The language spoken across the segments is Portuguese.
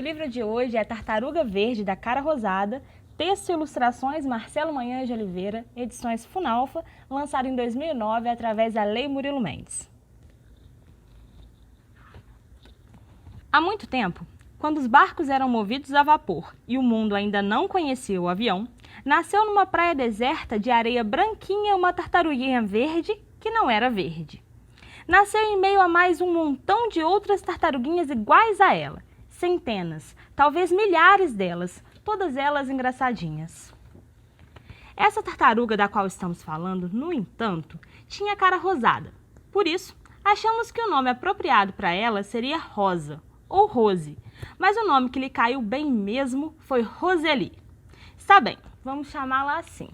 livro de hoje é Tartaruga Verde, da Cara Rosada, texto e ilustrações Marcelo Manhã de Oliveira, edições Funalfa, lançado em 2009 através da Lei Murilo Mendes. Há muito tempo, quando os barcos eram movidos a vapor e o mundo ainda não conhecia o avião, nasceu numa praia deserta de areia branquinha uma tartaruguinha verde que não era verde. Nasceu em meio a mais um montão de outras tartaruguinhas iguais a ela, centenas, talvez milhares delas, todas elas engraçadinhas. Essa tartaruga da qual estamos falando, no entanto, tinha cara rosada. Por isso, achamos que o nome apropriado para ela seria Rosa, ou Rose, mas o nome que lhe caiu bem mesmo foi Roseli. Está bem, vamos chamá-la assim.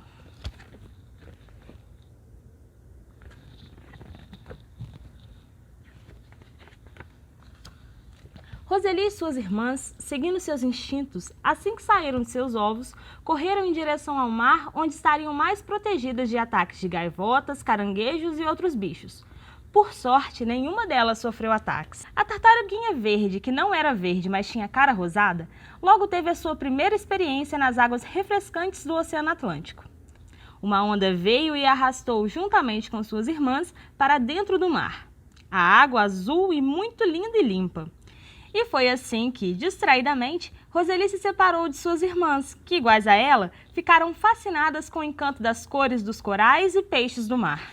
Roseli e suas irmãs, seguindo seus instintos, assim que saíram de seus ovos, correram em direção ao mar, onde estariam mais protegidas de ataques de gaivotas, caranguejos e outros bichos. Por sorte, nenhuma delas sofreu ataques. A tartaruguinha verde, que não era verde, mas tinha cara rosada, logo teve a sua primeira experiência nas águas refrescantes do Oceano Atlântico. Uma onda veio e a arrastou juntamente com suas irmãs para dentro do mar. A água azul e muito linda e limpa. E foi assim que, distraidamente, Roseli se separou de suas irmãs, que, iguais a ela, ficaram fascinadas com o encanto das cores dos corais e peixes do mar.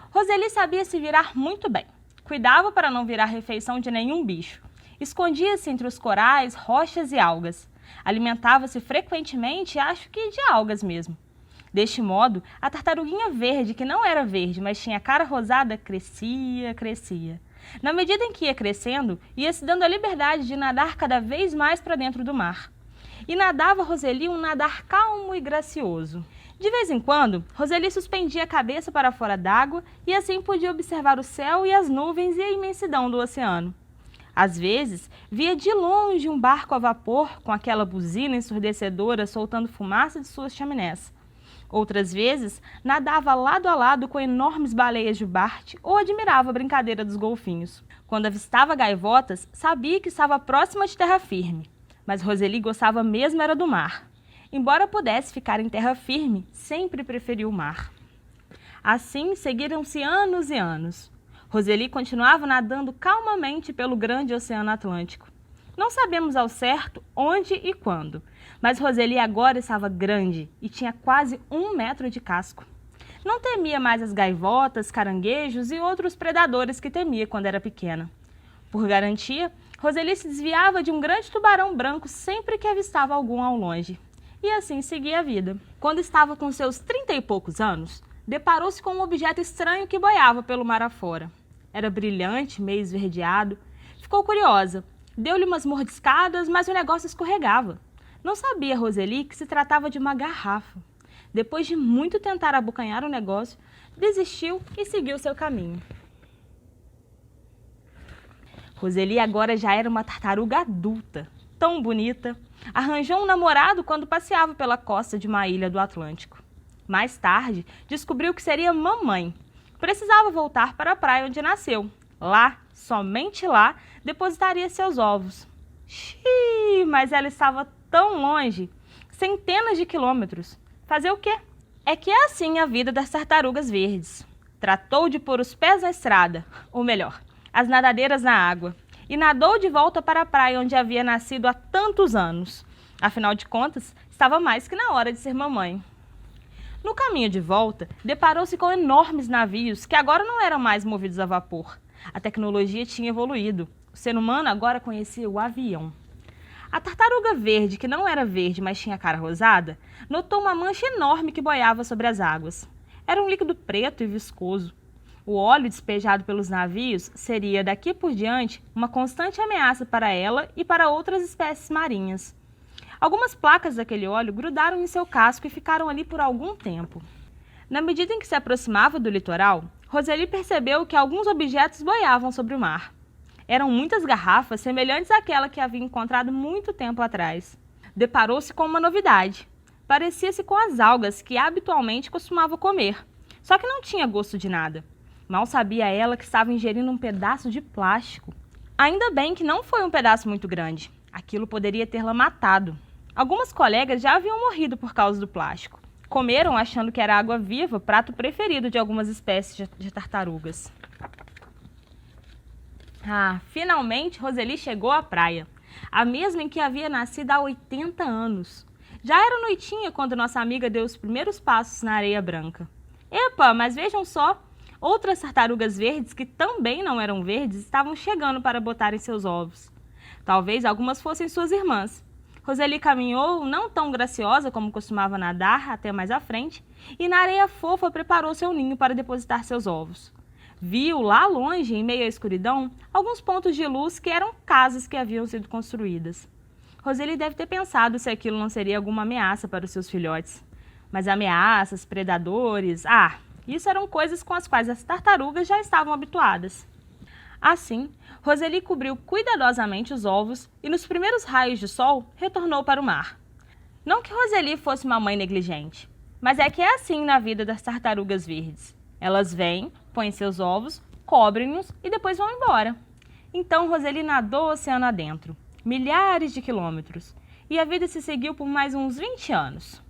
Roseli sabia se virar muito bem. Cuidava para não virar refeição de nenhum bicho. Escondia-se entre os corais, rochas e algas. Alimentava-se frequentemente, acho que de algas mesmo. Deste modo, a tartaruguinha verde, que não era verde, mas tinha cara rosada, crescia. Na medida em que ia crescendo, ia se dando a liberdade de nadar cada vez mais para dentro do mar. E nadava Roseli um nadar calmo e gracioso. De vez em quando, Roseli suspendia a cabeça para fora d'água e assim podia observar o céu e as nuvens e a imensidão do oceano. Às vezes, via de longe um barco a vapor com aquela buzina ensurdecedora soltando fumaça de suas chaminés. Outras vezes, nadava lado a lado com enormes baleias de Bart ou admirava a brincadeira dos golfinhos. Quando avistava gaivotas, sabia que estava próxima de terra firme. Mas Roseli gostava mesmo era do mar. Embora pudesse ficar em terra firme, sempre preferiu o mar. Assim, seguiram-se anos e anos. Roseli continuava nadando calmamente pelo grande Oceano Atlântico. Não sabemos ao certo onde e quando, mas Roseli agora estava grande e tinha quase 1 metro de casco. Não temia mais as gaivotas, caranguejos e outros predadores que temia quando era pequena. Por garantia, Roseli se desviava de um grande tubarão branco sempre que avistava algum ao longe. E assim seguia a vida. Quando estava com seus 30 e poucos anos, deparou-se com um objeto estranho que boiava pelo mar afora. Era brilhante, meio esverdeado. Ficou curiosa. Deu-lhe umas mordiscadas, mas o negócio escorregava. Não sabia Roseli que se tratava de uma garrafa. Depois de muito tentar abocanhar o negócio, desistiu e seguiu seu caminho. Roseli agora já era uma tartaruga adulta, tão bonita. Arranjou um namorado quando passeava pela costa de uma ilha do Atlântico. Mais tarde, descobriu que seria mamãe. Precisava voltar para a praia onde nasceu. Lá, somente lá, depositaria seus ovos. Xiii, mas ela estava tão longe, centenas de quilômetros. Fazer o quê? É que é assim a vida das tartarugas verdes. Tratou de pôr os pés na estrada, ou melhor, as nadadeiras na água, e nadou de volta para a praia onde havia nascido há tantos anos. Afinal de contas, estava mais que na hora de ser mamãe. No caminho de volta, deparou-se com enormes navios que agora não eram mais movidos a vapor. A tecnologia tinha evoluído. O ser humano agora conhecia o avião. A tartaruga verde, que não era verde, mas tinha cara rosada, notou uma mancha enorme que boiava sobre as águas. Era um líquido preto e viscoso. O óleo despejado pelos navios seria, daqui por diante, uma constante ameaça para ela e para outras espécies marinhas. Algumas placas daquele óleo grudaram em seu casco e ficaram ali por algum tempo. Na medida em que se aproximava do litoral, Roseli percebeu que alguns objetos boiavam sobre o mar. Eram muitas garrafas semelhantes àquela que havia encontrado muito tempo atrás. Deparou-se com uma novidade. Parecia-se com as algas que habitualmente costumava comer, só que não tinha gosto de nada. Mal sabia ela que estava ingerindo um pedaço de plástico. Ainda bem que não foi um pedaço muito grande. Aquilo poderia tê-la matado. Algumas colegas já haviam morrido por causa do plástico. Comeram achando que era água viva, prato preferido de algumas espécies de tartarugas. Finalmente Roseli chegou à praia, a mesma em que havia nascido há 80 anos. Já era noitinha quando nossa amiga deu os primeiros passos na areia branca. Epa, mas vejam só! Outras tartarugas verdes, que também não eram verdes, estavam chegando para botarem seus ovos. Talvez algumas fossem suas irmãs. Roseli caminhou, não tão graciosa como costumava nadar, até mais à frente, e na areia fofa preparou seu ninho para depositar seus ovos. Viu, lá longe, em meio à escuridão, alguns pontos de luz que eram casas que haviam sido construídas. Roseli deve ter pensado se aquilo não seria alguma ameaça para os seus filhotes. Mas ameaças, predadores... isso eram coisas com as quais as tartarugas já estavam habituadas. Assim, Roseli cobriu cuidadosamente os ovos e, nos primeiros raios de sol, retornou para o mar. Não que Roseli fosse uma mãe negligente, mas é que é assim na vida das tartarugas verdes. Elas vêm, põem seus ovos, cobrem-nos e depois vão embora. Então Roseli nadou o oceano adentro, milhares de quilômetros, e a vida se seguiu por mais uns 20 anos.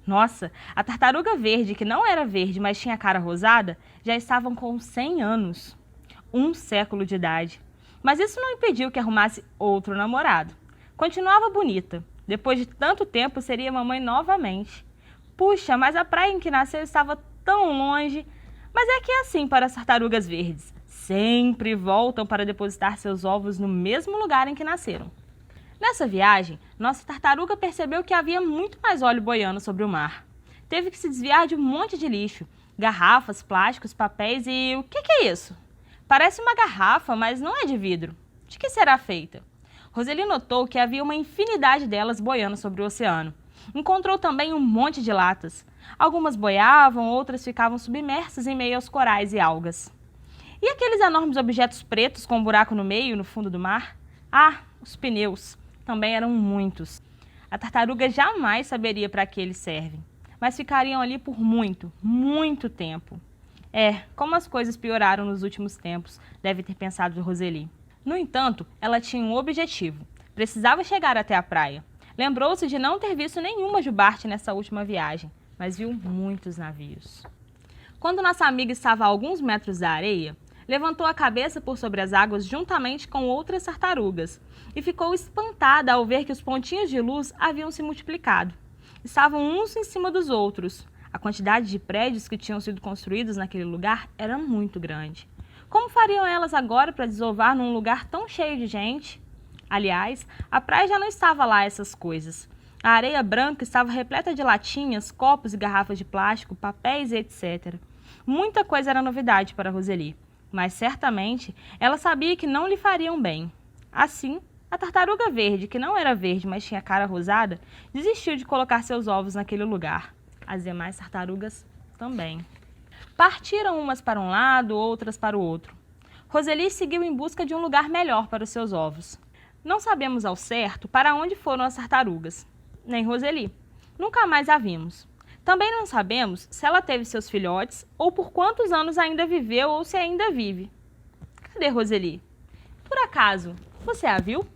Nossa, a tartaruga verde, que não era verde, mas tinha cara rosada, já estavam com 100 anos. 1 século de idade. Mas isso não impediu que arrumasse outro namorado. Continuava bonita. Depois de tanto tempo, seria mamãe novamente. Puxa, mas a praia em que nasceu estava tão longe. Mas é que é assim para as tartarugas verdes. Sempre voltam para depositar seus ovos no mesmo lugar em que nasceram. Nessa viagem, nossa tartaruga percebeu que havia muito mais óleo boiando sobre o mar. Teve que se desviar de um monte de lixo. Garrafas, plásticos, papéis e... o que é isso? Parece uma garrafa, mas não é de vidro. De que será feita? Roseli notou que havia uma infinidade delas boiando sobre o oceano. Encontrou também um monte de latas. Algumas boiavam, outras ficavam submersas em meio aos corais e algas. E aqueles enormes objetos pretos com um buraco no meio, no fundo do mar? Os pneus. Também eram muitos. A tartaruga jamais saberia para que eles servem, mas ficariam ali por muito, muito tempo. Como as coisas pioraram nos últimos tempos, deve ter pensado Roseli. No entanto, ela tinha um objetivo. Precisava chegar até a praia. Lembrou-se de não ter visto nenhuma jubarte nessa última viagem, mas viu muitos navios. Quando nossa amiga estava a alguns metros da areia, levantou a cabeça por sobre as águas juntamente com outras tartarugas e ficou espantada ao ver que os pontinhos de luz haviam se multiplicado. Estavam uns em cima dos outros. A quantidade de prédios que tinham sido construídos naquele lugar era muito grande. Como fariam elas agora para desovar num lugar tão cheio de gente? Aliás, a praia já não estava lá essas coisas. A areia branca estava repleta de latinhas, copos e garrafas de plástico, papéis e etc. Muita coisa era novidade para Roseli, mas certamente ela sabia que não lhe fariam bem. Assim, a tartaruga verde, que não era verde, mas tinha cara rosada, desistiu de colocar seus ovos naquele lugar. As demais tartarugas também. Partiram umas para um lado, outras para o outro. Roseli seguiu em busca de um lugar melhor para os seus ovos. Não sabemos ao certo para onde foram as tartarugas, nem Roseli. Nunca mais a vimos. Também não sabemos se ela teve seus filhotes ou por quantos anos ainda viveu ou se ainda vive. Cadê Roseli? Por acaso, você a viu?